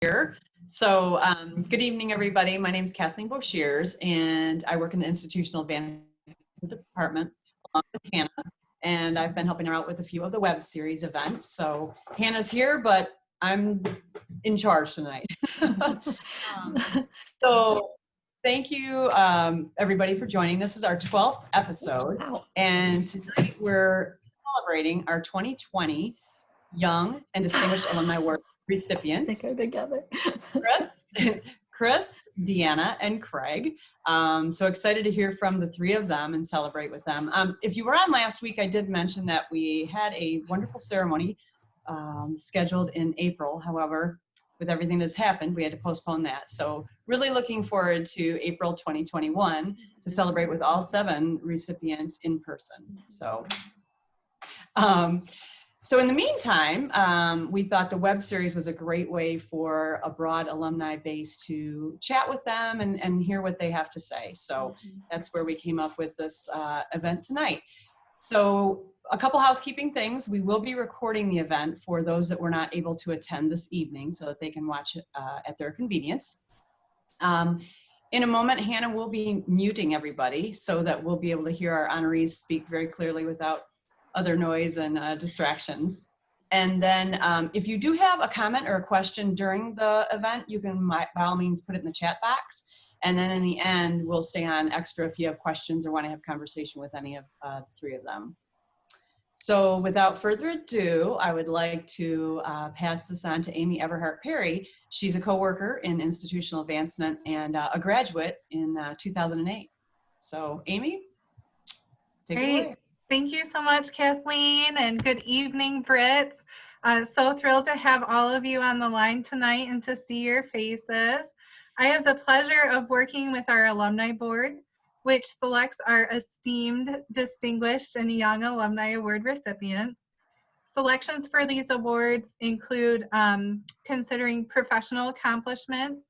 here. So good evening, everybody. My name is Kathleen Boshears, and I work in the Institutional Advancement Department along with Hannah. And I've been helping her out with a few of the web series events. So Hannah's here, but I'm in charge tonight. So thank you, everybody, for joining. This is our 12th episode. And tonight we're celebrating our 2020 Young and Distinguished Alumni Award recipients. They go together. Chris, Deanna, and Craig. So excited to hear from the three of them and celebrate with them. If you were on last week, I did mention that we had a wonderful ceremony scheduled in April. However, with everything that's happened, we had to postpone that. So really looking forward to April 2021 to celebrate with all 7 recipients in person. So in the meantime, we thought the web series was a great way for a broad alumni base to chat with them and hear what they have to say. So that's where we came up with this event tonight. So a couple housekeeping things. We will be recording the event for those that were not able to attend this evening so that they can watch it at their convenience. In a moment, Hannah will be muting everybody so that we'll be able to hear our honorees speak very clearly without other noise and distractions. And then if you do have a comment or a question during the event, you can by all means put it in the chat box. And then in the end, we'll stay on extra if you have questions or want to have conversation with any of the 3 of them. So without further ado, I would like to pass this on to Amy Everhart Perry. She's a coworker in institutional advancement and a graduate in 2008. So Amy, take it away. Thank you so much, Kathleen, and good evening, Britt. So thrilled to have all of you on the line tonight and to see your faces. I have the pleasure of working with our Alumni Board, which selects our esteemed, distinguished, and young Alumni Award recipients. Selections for these awards include considering professional accomplishments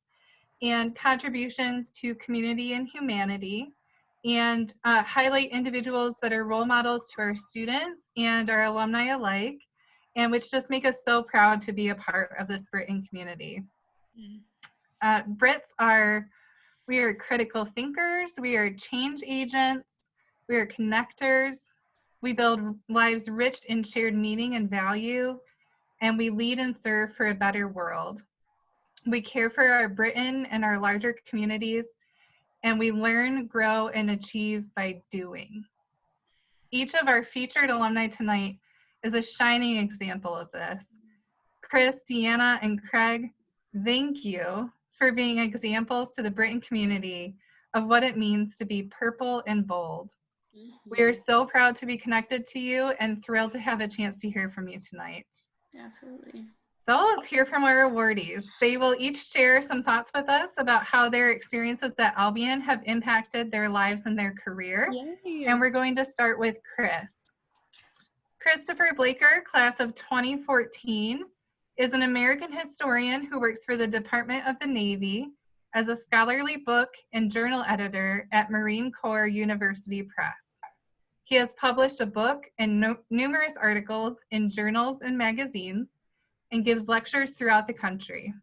and contributions to community and humanity, and highlight individuals that are role models to our students and our alumni alike, and which just make us so proud to be a part of this Britain community. Brits we are critical thinkers, we are change agents, we are connectors, we build lives rich in shared meaning and value, and we lead and serve for a better world. We care for our Britain and our larger communities, and we learn, grow, and achieve by doing. Each of our featured alumni tonight is a shining example of this. Chris, Deanna, and Craig, thank you for being examples to the Britain community of what it means to be purple and bold. We are so proud to be connected to you and thrilled to have a chance to hear from you tonight. Absolutely. So let's hear from our awardees. They will each share some thoughts with us about how their experiences at Albion have impacted their lives and their career. Yay. And we're going to start with Chris. Christopher Blaker, class of 2014, is an American historian who works for the Department of the Navy as a scholarly book and journal editor at Marine Corps University Press. He has published a book and numerous articles in journals and magazines, and gives lectures throughout the country.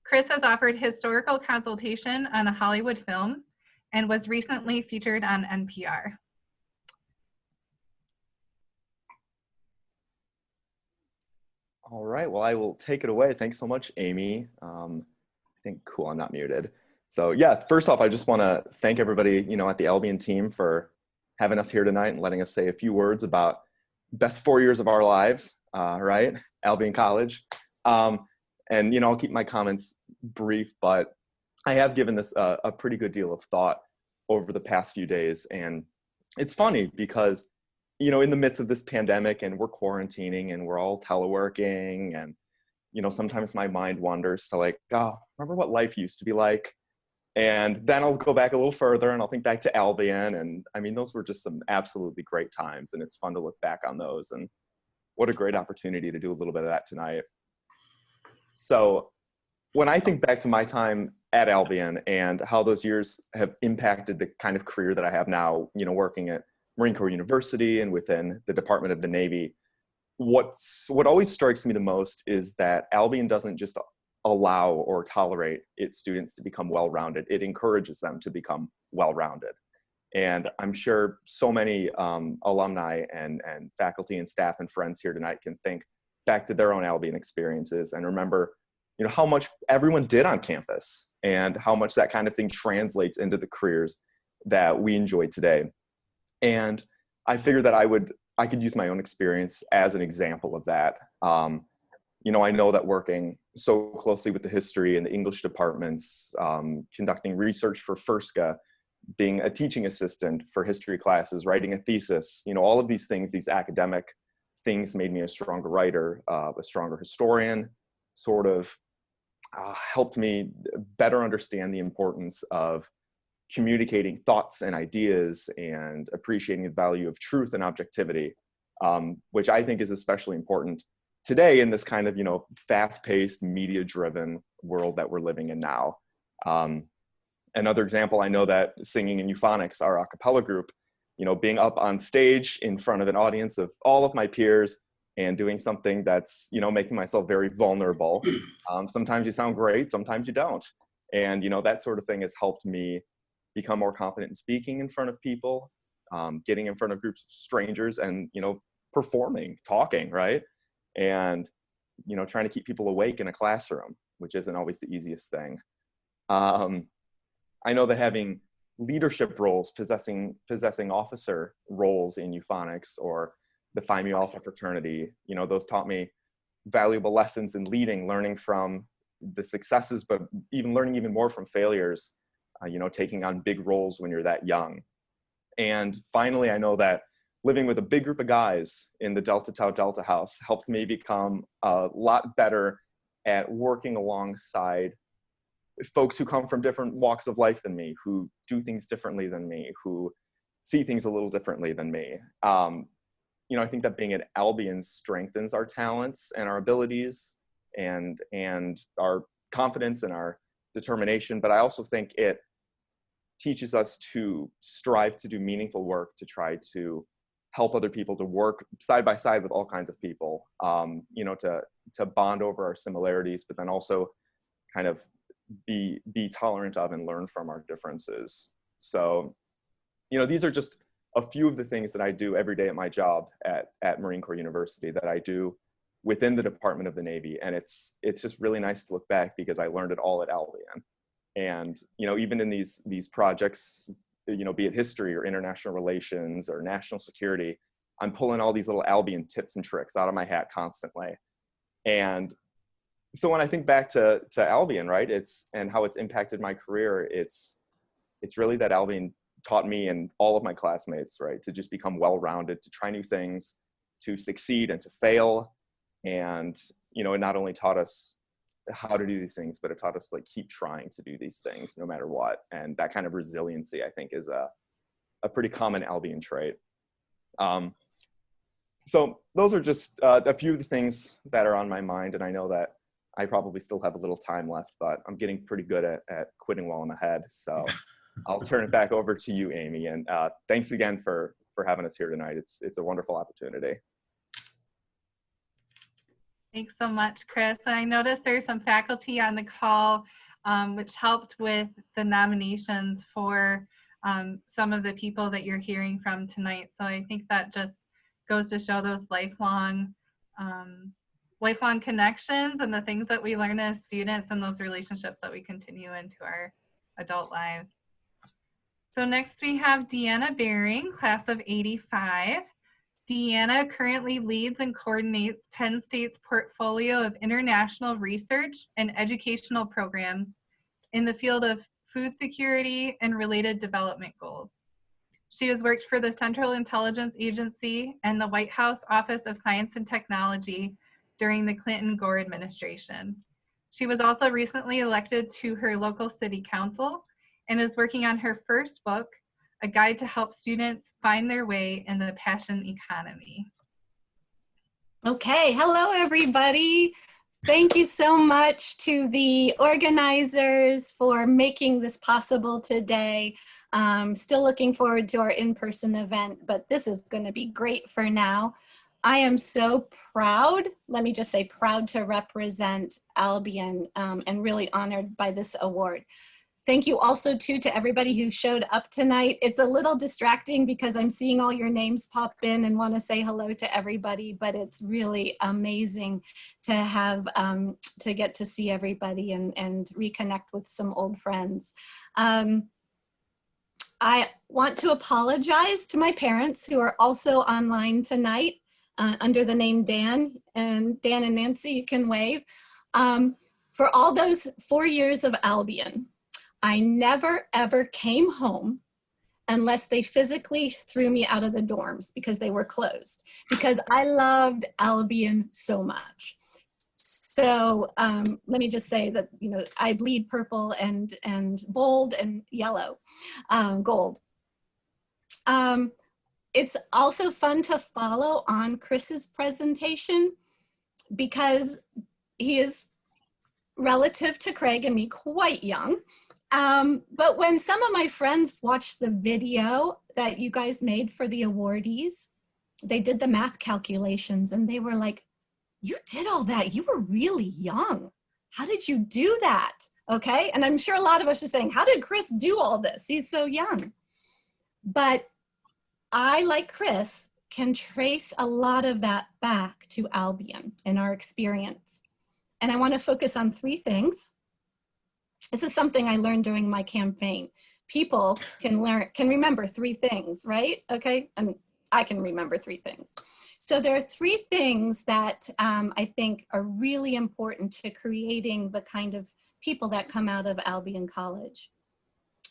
Chris has offered historical consultation on a Hollywood film and was recently featured on NPR. All right, well, I will take it away. Thanks so much, Amy. I think, cool, I'm not muted. So yeah, first off, I just wanna thank everybody, at the Albion team for having us here tonight and letting us say a few words about best 4 years of our lives, right? Albion College. And, I'll keep my comments brief, but I have given this a pretty good deal of thought over the past few days. And it's funny because, in the midst of this pandemic and we're quarantining and we're all teleworking and, sometimes my mind wanders to like, oh, remember what life used to be like? And then I'll go back a little further and I'll think back to Albion. And I mean, those were just some absolutely great times, and it's fun to look back on those. And what a great opportunity to do a little bit of that tonight. So when I think back to my time at Albion and how those years have impacted the kind of career that I have now, working at Marine Corps University and within the Department of the Navy, what always strikes me the most is that Albion doesn't just allow or tolerate its students to become well-rounded. It encourages them to become well-rounded. And I'm sure so many alumni and faculty and staff and friends here tonight can think back to their own Albion experiences and remember, you know, how much everyone did on campus and how much that kind of thing translates into the careers that we enjoy today. And I figured that I could use my own experience as an example of that. You know, I know that working so closely with the history and the English departments, conducting research for FERSCA, being a teaching assistant for history classes, writing a thesis, you know, all of these things, these academic things made me a stronger writer, a stronger historian, sort of helped me better understand the importance of communicating thoughts and ideas and appreciating the value of truth and objectivity, which I think is especially important today in this kind of, you know, fast-paced, media-driven world that we're living in now. Another example, I know that singing in euphonics, our a cappella group, you know, being up on stage in front of an audience of all of my peers and doing something that's, you know, making myself very vulnerable. Sometimes you sound great, sometimes you don't. And, you know, that sort of thing has helped me become more confident in speaking in front of people, getting in front of groups of strangers and, you know, performing, talking, right? And, you know, trying to keep people awake in a classroom, which isn't always the easiest thing. I know that having leadership roles, possessing officer roles in euphonics or the Phi Mu Alpha fraternity, you know, those taught me valuable lessons in leading, learning from the successes, but even learning even more from failures, you know, taking on big roles when you're that young. And finally, I know that living with a big group of guys in the Delta Tau Delta house helped me become a lot better at working alongside folks who come from different walks of life than me, who do things differently than me, who see things a little differently than me. You know, I think that being at Albion strengthens our talents and our abilities and our confidence and our determination, but I also think it teaches us to strive to do meaningful work, to try to help other people, to work side by side with all kinds of people, you know, to bond over our similarities, but then also kind of be tolerant of and learn from our differences. So, you know, these are just a few of the things that I do every day at my job at Marine Corps University that I do within the Department of the Navy. And it's just really nice to look back because I learned it all at Albion. And, you know, even in these projects, you know, be it history or international relations or national security, I'm pulling all these little Albion tips and tricks out of my hat constantly. And so when I think back to Albion, right, and how it's impacted my career, it's really that Albion taught me and all of my classmates, right, to just become well-rounded, to try new things, to succeed and to fail. And, you know, it not only taught us how to do these things, but it taught us to, like, keep trying to do these things no matter what. And that kind of resiliency, I think, is a pretty common Albion trait. So those are just a few of the things that are on my mind. And I know that I probably still have a little time left, but I'm getting pretty good at quitting while I'm ahead. So I'll turn it back over to you, Amy. And thanks again for having us here tonight. It's a wonderful opportunity. Thanks so much, Chris. And I noticed there's some faculty on the call which helped with the nominations for some of the people that you're hearing from tonight. So I think that just goes to show those lifelong connections and the things that we learn as students and those relationships that we continue into our adult lives. So next we have Deanna Behring, class of '85. Deanna currently leads and coordinates Penn State's portfolio of international research and educational programs in the field of food security and related development goals. She has worked for the Central Intelligence Agency and the White House Office of Science and Technology during the Clinton-Gore administration. She was also recently elected to her local city council and is working on her first book, A Guide to Help Students Find Their Way in the Passion Economy. Okay, hello everybody. Thank you so much to the organizers for making this possible today. Still looking forward to our in-person event, but this is going to be great for now. I am so proud, let me just say proud to represent Albion and really honored by this award. Thank you also too to everybody who showed up tonight. It's a little distracting because I'm seeing all your names pop in and want to say hello to everybody, but it's really amazing to have, to get to see everybody and reconnect with some old friends. I want to apologize to my parents who are also online tonight under the name Dan, and Dan and Nancy, you can wave. For all those 4 years of Albion, I never ever came home unless they physically threw me out of the dorms because they were closed, because I loved Albion so much. So let me just say that, you know, I bleed purple and bold and yellow, gold. It's also fun to follow on Chris's presentation because he is relative to Craig and me quite young. But when some of my friends watched the video that you guys made for the awardees, they did the math calculations and they were like, you did all that, you were really young. How did you do that? Okay, and I'm sure a lot of us are saying, how did Chris do all this? He's so young. But I, like Chris, can trace a lot of that back to Albion and our experience. And I want to focus on 3 things. This is something I learned during my campaign. People can remember 3 things, right? Okay, and I can remember 3 things. So there are 3 things that I think are really important to creating the kind of people that come out of Albion College.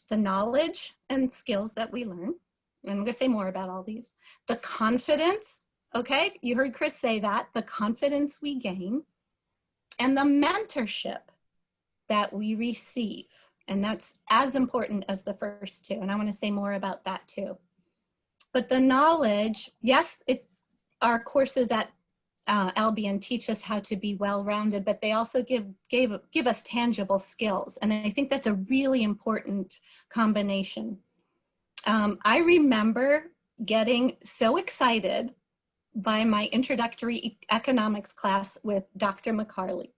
The knowledge and skills that we learn, and I'm gonna say more about all these. The confidence, okay? You heard Chris say that, the confidence we gain, and the mentorship that we receive. And that's as important as the first 2. And I want to say more about that too. But the knowledge, yes, our courses at Albion teach us how to be well-rounded, but they also give us tangible skills. And I think that's a really important combination. I remember getting so excited by my introductory economics class with Dr. McCarley.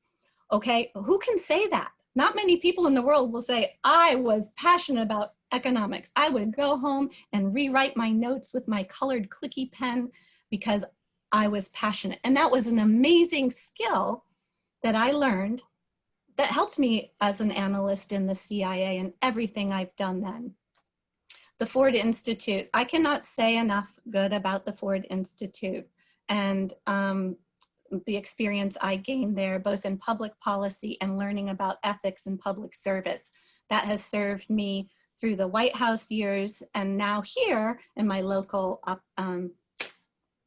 Okay, who can say that? Not many people in the world will say, I was passionate about economics. I would go home and rewrite my notes with my colored clicky pen because I was passionate. And that was an amazing skill that I learned that helped me as an analyst in the CIA and everything I've done then. The Ford Institute, I cannot say enough good about the Ford Institute and the experience I gained there, both in public policy and learning about ethics and public service. That has served me through the White House years and now here in my local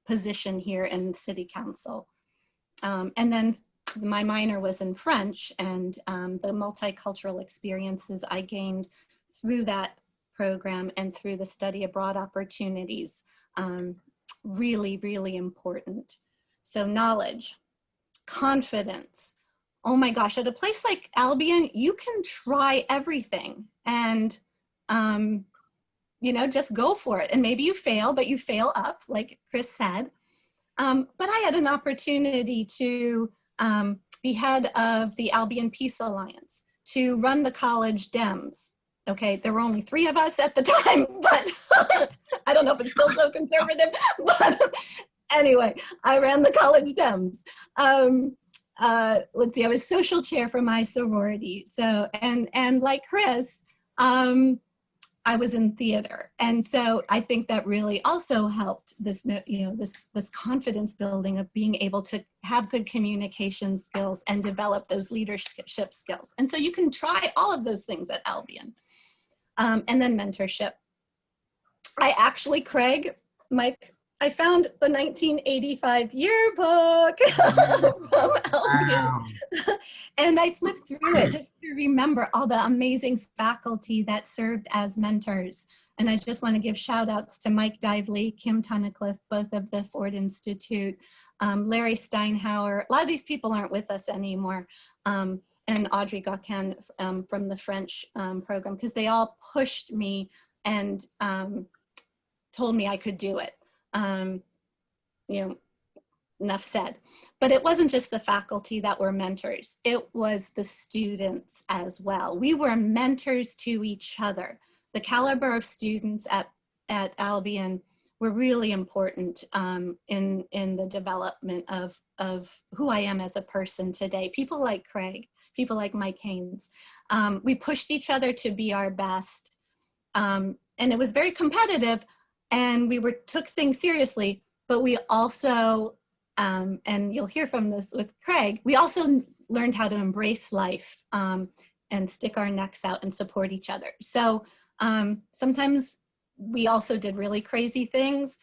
position here in City Council. And then my minor was in French, and the multicultural experiences I gained through that program and through the study abroad opportunities, really, really important. So knowledge, confidence. Oh my gosh, at a place like Albion, you can try everything and, you know, just go for it. And maybe you fail, but you fail up, like Chris said. But I had an opportunity to be head of the Albion Peace Alliance, to run the college Dems. Okay, there were only 3 of us at the time, but I don't know if it's still so conservative, but anyway, I ran the college Dems. Let's see, I was social chair for my sorority. So, and like Chris, I was in theater. And so I think that really also helped this, you know, this confidence building of being able to have good communication skills and develop those leadership skills. And so you can try all of those things at Albion. And then mentorship. I actually, Craig, Mike, I found the 1985 yearbook from Albion. And I flipped through it just to remember all the amazing faculty that served as mentors. And I just want to give shout outs to Mike Dively, Kim Tunnicliffe, both of the Ford Institute, Larry Steinhauer. A lot of these people aren't with us anymore. And Audrey Gauquin from the French program, because they all pushed me and told me I could do it. You know, enough said. But it wasn't just the faculty that were mentors, it was the students as well. We were mentors to each other. The caliber of students at Albion were really important in the development of who I am as a person today. People like Craig, people like Mike Haynes. We pushed each other to be our best. And it was very competitive, and we took things seriously, but we also, and you'll hear from this with Craig, we also learned how to embrace life and stick our necks out and support each other. So sometimes we also did really crazy things,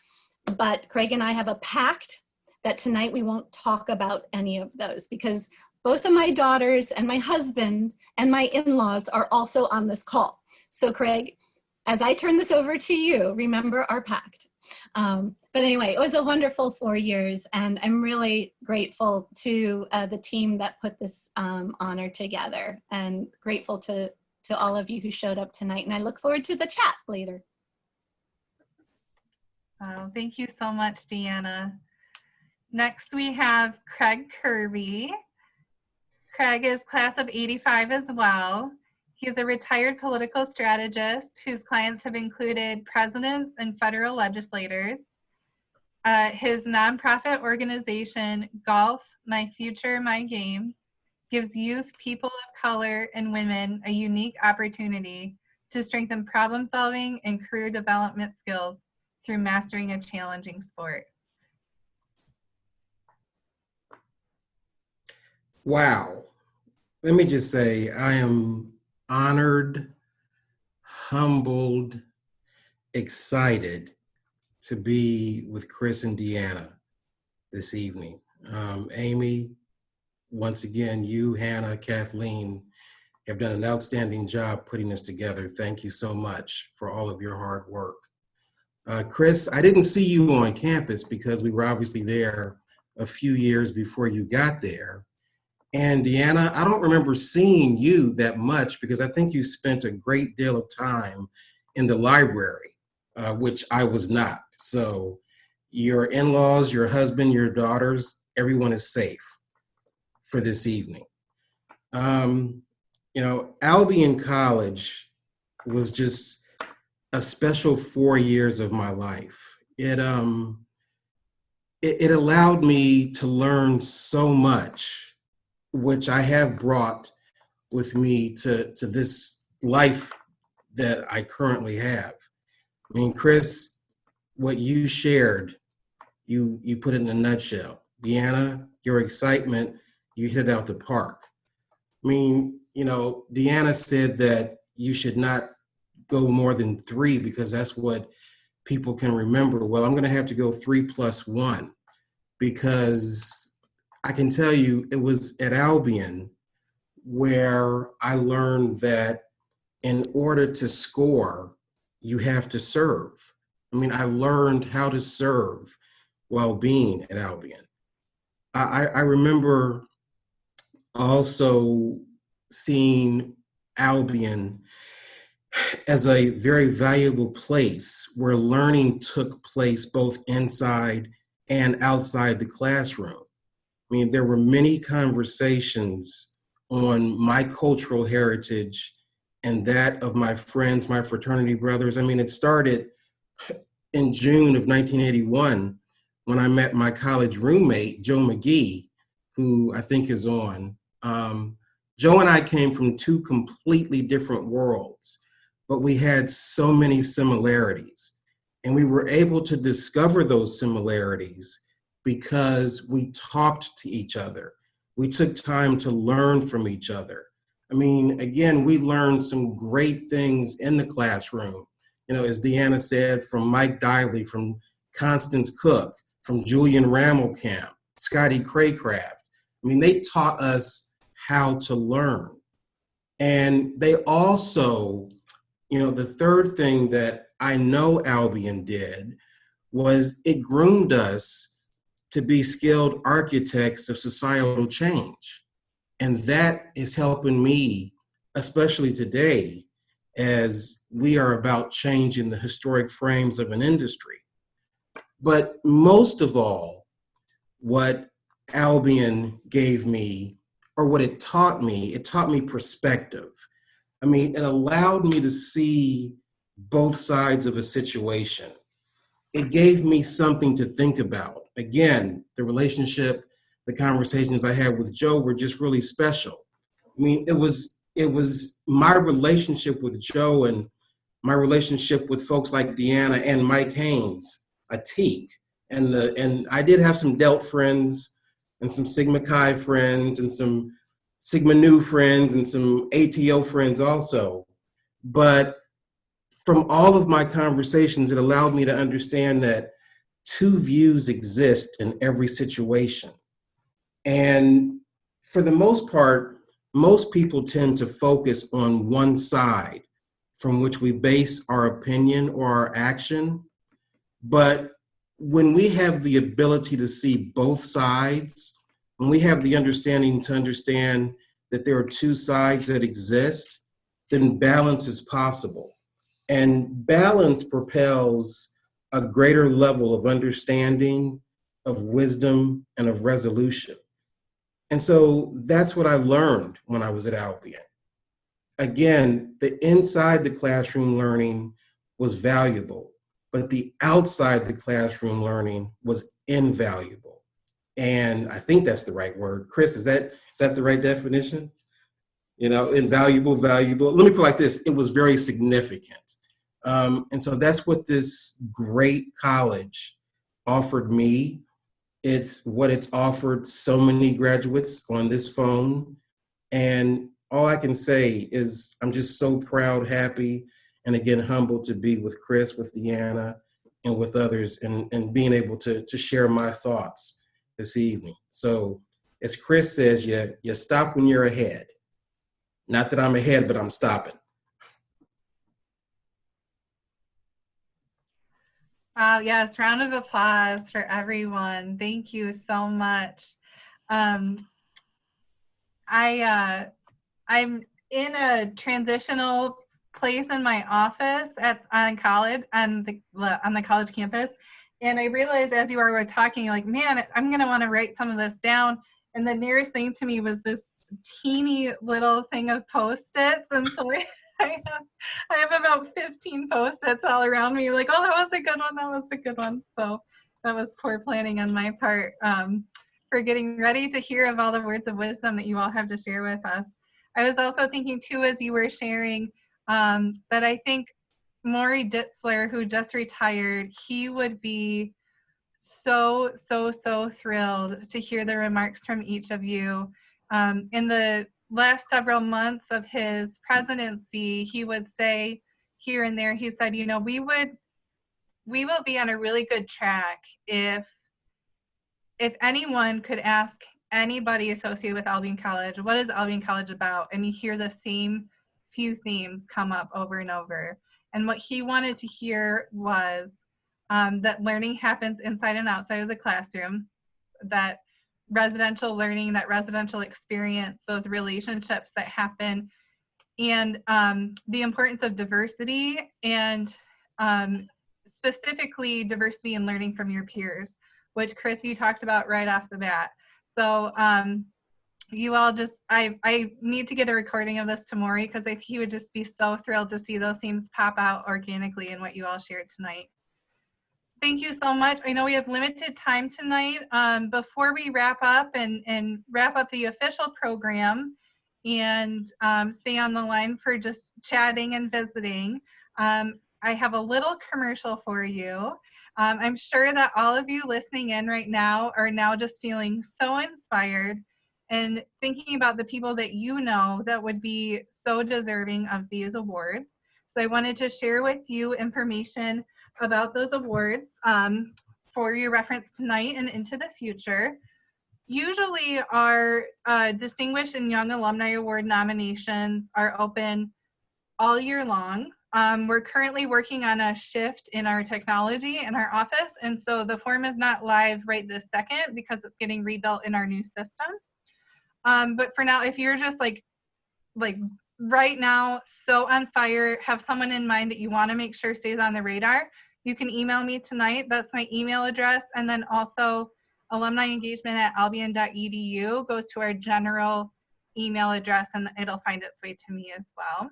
but Craig and I have a pact that tonight we won't talk about any of those, because both of my daughters and my husband and my in-laws are also on this call. So Craig, as I turn this over to you, remember our pact. But anyway, it was a wonderful 4 years, and I'm really grateful to the team that put this honor together, and grateful to all of you who showed up tonight. And I look forward to the chat later. Oh, thank you so much, Deanna. Next, we have Craig Kirby. Craig is class of '85 as well. He's a retired political strategist whose clients have included presidents and federal legislators. His nonprofit organization, Golf, My Future, My Game, gives youth, people of color, and women a unique opportunity to strengthen problem solving and career development skills through mastering a challenging sport. Wow. Let me just say, I am honored, humbled, excited to be with Chris and Deanna this evening. Amy, once again, you, Hannah, Kathleen, have done an outstanding job putting this together. Thank you so much for all of your hard work. Chris, I didn't see you on campus because we were obviously there a few years before you got there. And Deanna, I don't remember seeing you that much because I think you spent a great deal of time in the library, which I was not. So your in-laws, your husband, your daughters, everyone is safe for this evening. You know, Albion College was just a special 4 years of my life. It allowed me to learn so much, which I have brought with me to this life that I currently have. I mean, Chris, what you shared, you put it in a nutshell. Deanna, your excitement, you hit it out the park. I mean, you know, Deanna said that you should not go more than 3 because that's what people can remember. Well, I'm going to have to go 3 plus 1 because I can tell you it was at Albion where I learned that in order to score, you have to serve. I mean, I learned how to serve while being at Albion. I remember also seeing Albion as a very valuable place where learning took place both inside and outside the classroom. I mean, there were many conversations on my cultural heritage and that of my friends, my fraternity brothers. I mean, it started in June of 1981 when I met my college roommate, Joe Mcgee, who I think is on. Joe and I came from 2 completely different worlds, but we had so many similarities. And we were able to discover those similarities because we talked to each other. We took time to learn from each other. I mean, again, we learned some great things in the classroom. You know, as Deanna said, from Mike Diley, from Constance Cook, from Julian Ramelkamp, Scotty Craycraft. I mean, they taught us how to learn. And they also, you know, the third thing that I know Albion did was it groomed us to be skilled architects of societal change. And that is helping me, especially today, as we are about changing the historic frames of an industry. But most of all, what Albion gave me, or what it taught me perspective. I mean, it allowed me to see both sides of a situation. It gave me something to think about. Again, the relationship, the conversations I had with Joe were just really special. I mean, it was my relationship with Joe and my relationship with folks like Deanna and Mike Haynes, a teak. And I did have some Delt friends and some Sigma Chi friends and some Sigma Nu friends and some ATO friends also. But from all of my conversations, it allowed me to understand that two views exist in every situation. And for the most part, most people tend to focus on one side from which we base our opinion or our action. But when we have the ability to see both sides, when we have the understanding to understand that there are two sides that exist, then balance is possible. And balance propels a greater level of understanding, of wisdom, and of resolution. And so that's what I learned when I was at Albion. Again, the inside the classroom learning was valuable, but the outside the classroom learning was invaluable. And I think that's the right word. Chris, is that the right definition? You know, invaluable, valuable. Let me put it like this, it was very significant. And so that's what this great college offered me. It's what it's offered so many graduates on this phone. And all I can say is I'm just so proud, happy, and again, humbled to be with Chris, with Deanna, and with others, and being able to share my thoughts this evening. So as Chris says, you stop when you're ahead. Not that I'm ahead, but I'm stopping. Wow, yes, round of applause for everyone. Thank you so much. I'm in a transitional place in my office on the college campus, and I realized as you were talking, like, man, I'm gonna want to write some of this down. And the nearest thing to me was this teeny little thing of Post-its, and so I have about 15 Post-its all around me, like, oh, that was a good one, that was a good one. So that was poor planning on my part for getting ready to hear of all the words of wisdom that you all have to share with us. I was also thinking too, as you were sharing, that I think Maury Ditzler, who just retired, he would be so thrilled to hear the remarks from each of you. In the last several months of his presidency, he would say here and there, he said, you know, we will be on a really good track if anyone could ask anybody associated with Albion College, what is Albion College about? And you hear the same few themes come up over and over. And what he wanted to hear was that learning happens inside and outside of the classroom, that residential learning, that residential experience, those relationships that happen, and the importance of diversity, and specifically diversity in learning from your peers, which Chris, you talked about right off the bat. So you all just, I need to get a recording of this to Maury, because he would just be so thrilled to see those themes pop out organically in what you all shared tonight. Thank you so much. I know we have limited time tonight. Before we wrap up and wrap up the official program and stay on the line for just chatting and visiting, I have a little commercial for you. I'm sure that all of you listening in right now are now just feeling so inspired and thinking about the people that you know that would be so deserving of these awards. So I wanted to share with you information about those awards for your reference tonight and into the future. Usually our Distinguished and Young Alumni Award nominations are open all year long. We're currently working on a shift in our technology in our office, and so the form is not live right this second because it's getting rebuilt in our new system. But for now, if you're just like right now so on fire, have someone in mind that you want to make sure stays on the radar, you can email me tonight. That's my email address. And then also alumni-engagement@albion.edu goes to our general email address, and it'll find its way to me as well.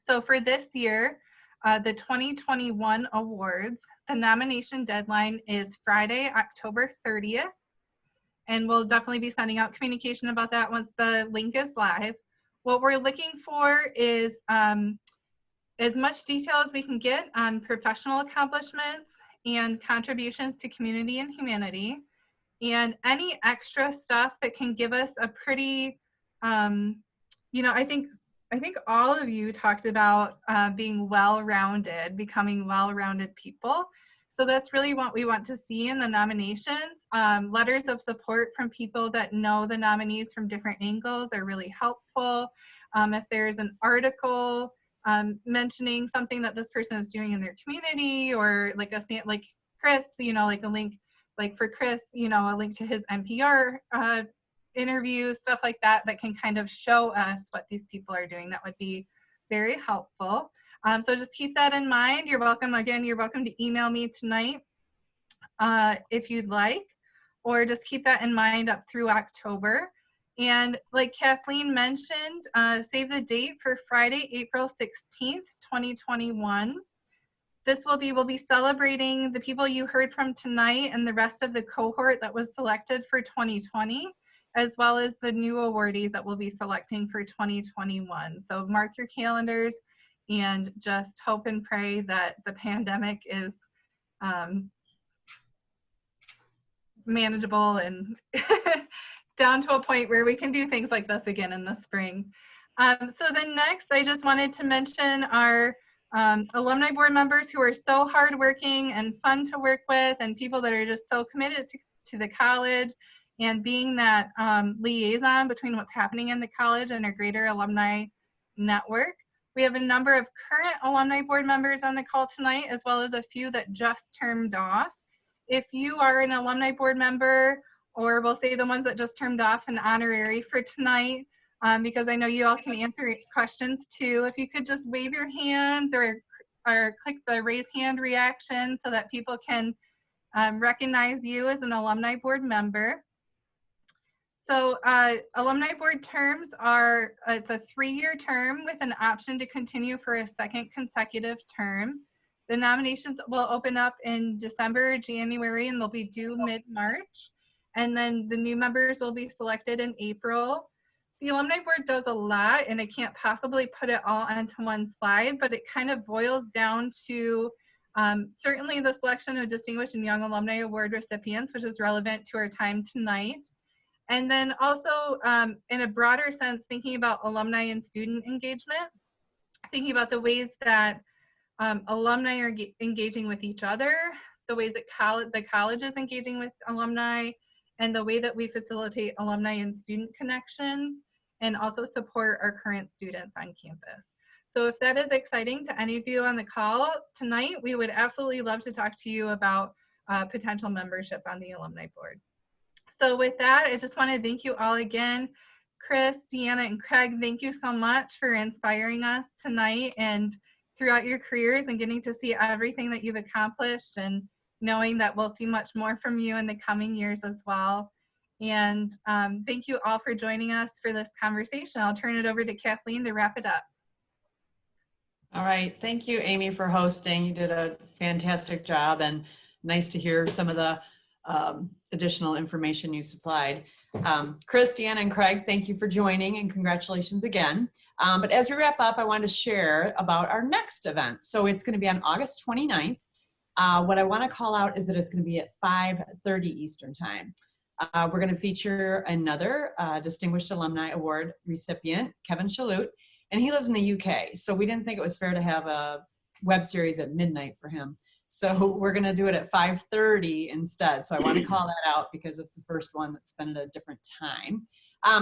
So for this year, the 2021 awards, the nomination deadline is Friday, October 30th. And we'll definitely be sending out communication about that once the link is live. What we're looking for is as much detail as we can get on professional accomplishments and contributions to community and humanity, and any extra stuff that can give us a pretty, you know, I think all of you talked about being well-rounded, becoming well-rounded people. So that's really what we want to see in the nominations. Letters of support from people that know the nominees from different angles are really helpful. If there's an article mentioning something that this person is doing in their community, or like like Chris, you know, like a link, like for Chris, you know, a link to his NPR interview, stuff like that, that can kind of show us what these people are doing. That would be very helpful. So just keep that in mind. You're welcome, again, you're welcome to email me tonight if you'd like, or just keep that in mind up through October. And like Kathleen mentioned, save the date for Friday, April 16th, 2021. We'll be celebrating the people you heard from tonight and the rest of the cohort that was selected for 2020, as well as the new awardees that we'll be selecting for 2021. So mark your calendars and just hope and pray that the pandemic is manageable and down to a point where we can do things like this again in the spring. So then next, I just wanted to mention our alumni board members who are so hardworking and fun to work with, and people that are just so committed to the college and being that liaison between what's happening in the college and our greater alumni network. We have a number of current alumni board members on the call tonight, as well as a few that just termed off. If you are an alumni board member, or we'll say the ones that just termed off, an honorary for tonight, because I know you all can answer questions too. If you could just wave your hands or click the raise hand reaction so that people can recognize you as an alumni board member. So alumni board terms are, it's a 3-year term with an option to continue for a second consecutive term. The nominations will open up in December, January, and they'll be due mid-March. And then the new members will be selected in April. The alumni board does a lot, and I can't possibly put it all onto one slide, but it kind of boils down to certainly the selection of Distinguished and Young Alumni Award recipients, which is relevant to our time tonight. And then also, in a broader sense, thinking about alumni and student engagement, thinking about the ways that alumni are engaging with each other, the ways that the college is engaging with alumni, and the way that we facilitate alumni and student connections, and also support our current students on campus. So if that is exciting to any of you on the call tonight, we would absolutely love to talk to you about potential membership on the alumni board. So with that, I just want to thank you all again. Chris, Deanna, and Craig, thank you so much for inspiring us tonight and throughout your careers, and getting to see everything that you've accomplished, and knowing that we'll see much more from you in the coming years as well. And thank you all for joining us for this conversation. I'll turn it over to Kathleen to wrap it up. All right, thank you, Amy, for hosting. You did a fantastic job, and nice to hear some of the additional information you supplied. Chris, Deanna, and Craig, thank you for joining, and congratulations again. But as we wrap up, I wanted to share about our next event. So it's going to be on August 29th. What I want to call out is that it's going to be at 5:30 Eastern Time. We're going to feature another Distinguished Alumni Award recipient, Kevin Chalut, and he lives in the UK. So we didn't think it was fair to have a web series at midnight for him. So we're going to do it at 5:30 instead. So I want to call that out because it's the first one that's been at a different time.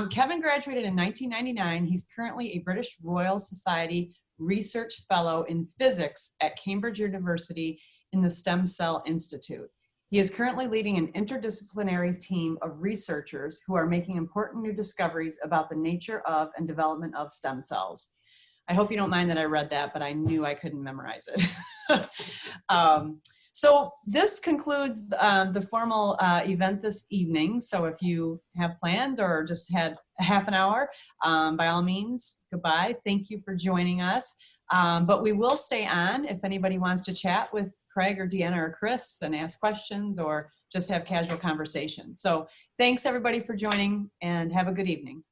Kevin graduated in 1999. He's currently a British Royal Society Research Fellow in Physics at Cambridge University in the Stem Cell Institute. He is currently leading an interdisciplinary team of researchers who are making important new discoveries about the nature of and development of stem cells. I hope you don't mind that I read that, but I knew I couldn't memorize it. So this concludes the formal event this evening. So if you have plans or just had a half an hour, by all means, goodbye. Thank you for joining us. But we will stay on if anybody wants to chat with Craig or Deanna or Chris and ask questions or just have casual conversations. So thanks everybody for joining and have a good evening.